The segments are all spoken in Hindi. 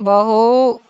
बहू,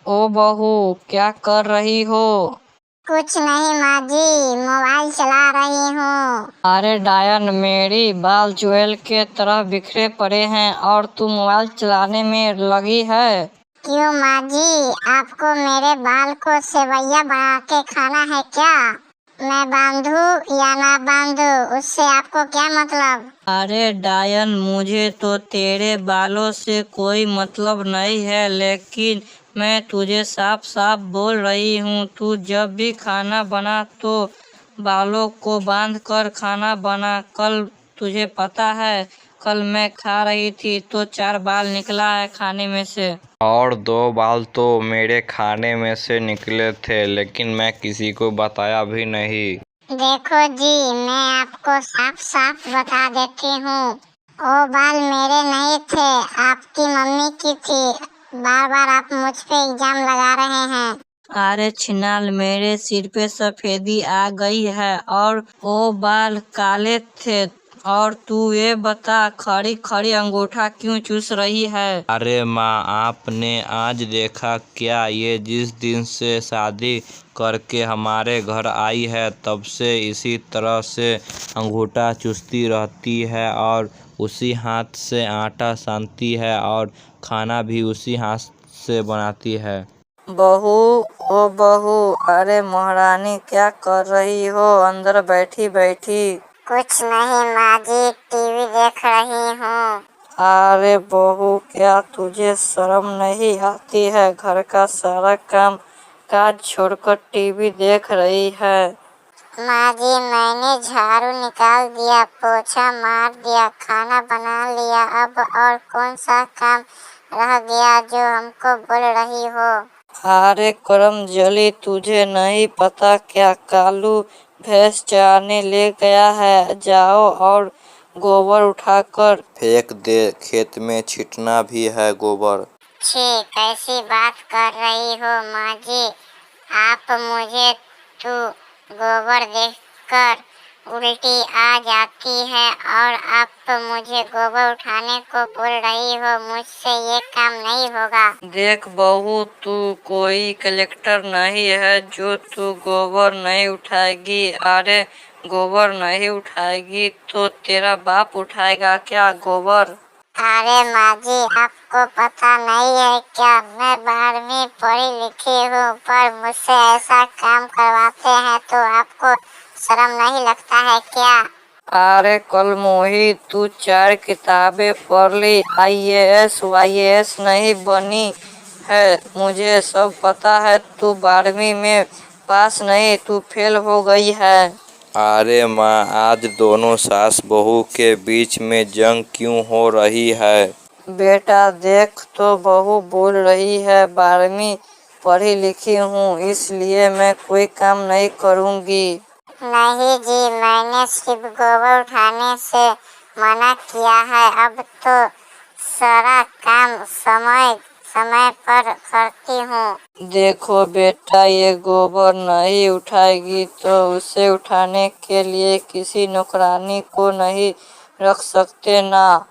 ओ बहू, क्या कर रही हो? कुछ नहीं माँ जी, मोबाइल चला रही हूँ। अरे डायन, मेरी बाल ज्वेल के तरह बिखरे पड़े हैं और तू मोबाइल चलाने में लगी है। क्यों माँ जी, आपको मेरे बाल को सेवैया बना के खाना है क्या? मैं बांधू या ना बांधू, उससे आपको क्या मतलब? अरे डायन, मुझे तो तेरे बालों से कोई मतलब नहीं है, लेकिन मैं तुझे साफ साफ बोल रही हूँ, तू जब भी खाना बना तो बालों को बांध कर खाना बना। कल तुझे पता है, कल मैं खा रही थी तो 4 बाल निकला है खाने में से। और 2 बाल तो मेरे खाने में से निकले थे, लेकिन मैं किसी को बताया भी नहीं। देखो जी, मैं आपको साफ साफ बता देती हूँ, वो बाल मेरे नहीं थे, आपकी मम्मी की थी। बार बार आप मुझ पे इल्जाम लगा रहे हैं। अरे छिनाल, मेरे सिर पे सफेदी आ गई है और वो बाल काले थे। और तू ये बता, खड़ी खड़ी अंगूठा क्यों चूस रही है? अरे माँ, आपने आज देखा क्या, ये जिस दिन से शादी करके हमारे घर आई है तब से इसी तरह से अंगूठा चूसती रहती है और उसी हाथ से आटा सानती है और खाना भी उसी हाथ से बनाती है। बहू, ओ बहू, अरे महारानी, क्या कर रही हो अंदर बैठी बैठी? कुछ नहीं माँ जी, टीवी देख रही हूँ। अरे बहू, क्या तुझे शर्म नहीं आती है? घर का सारा काम काज छोड़कर टीवी देख रही है। माँ जी, मैंने झाड़ू निकाल दिया, पोछा मार दिया, खाना बना लिया, अब और कौन सा काम रह गया जो हमको बोल रही हो? अरे करमजली, तुझे नहीं पता क्या? कालू भैंस चराने ले गया है, जाओ और गोबर उठाकर फेंक दे, खेत में छिटना भी है गोबर। छी, कैसी बात कर रही हो माँ जी? आप मुझे तो गोबर देखकर उल्टी आ जाती है और आप मुझे गोबर उठाने को बोल रही हो, मुझसे ये काम नहीं होगा। देख बहू, तू कोई कलेक्टर नहीं है जो तू गोबर नहीं उठाएगी। अरे गोबर नहीं उठाएगी तो तेरा बाप उठाएगा क्या गोबर? अरे माँ जी, आपको पता नहीं है क्या, मैं 12वीं पढ़ी लिखी हूँ, पर मुझसे ऐसा काम करवाते हैं तो आपको शर्म नहीं लगता है क्या? अरे कल मोही, तू 4 किताबें पढ़ ली, IAS YAS नहीं बनी है। मुझे सब पता है, तू 12वीं में पास नहीं, तू फेल हो गई है। अरे माँ, आज दोनों सास बहू के बीच में जंग क्यों हो रही है? बेटा देख तो, बहू बोल रही है 12वीं पढ़ी लिखी हूँ, इसलिए मैं कोई काम नहीं करूँगी। नहीं जी, मैंने सिर्फ गोबर उठाने से मना किया है, अब तो सारा काम समय समय पर करती हूँ। देखो बेटा, ये गोबर नहीं उठाएगी तो उसे उठाने के लिए किसी नौकरानी को नहीं रख सकते ना।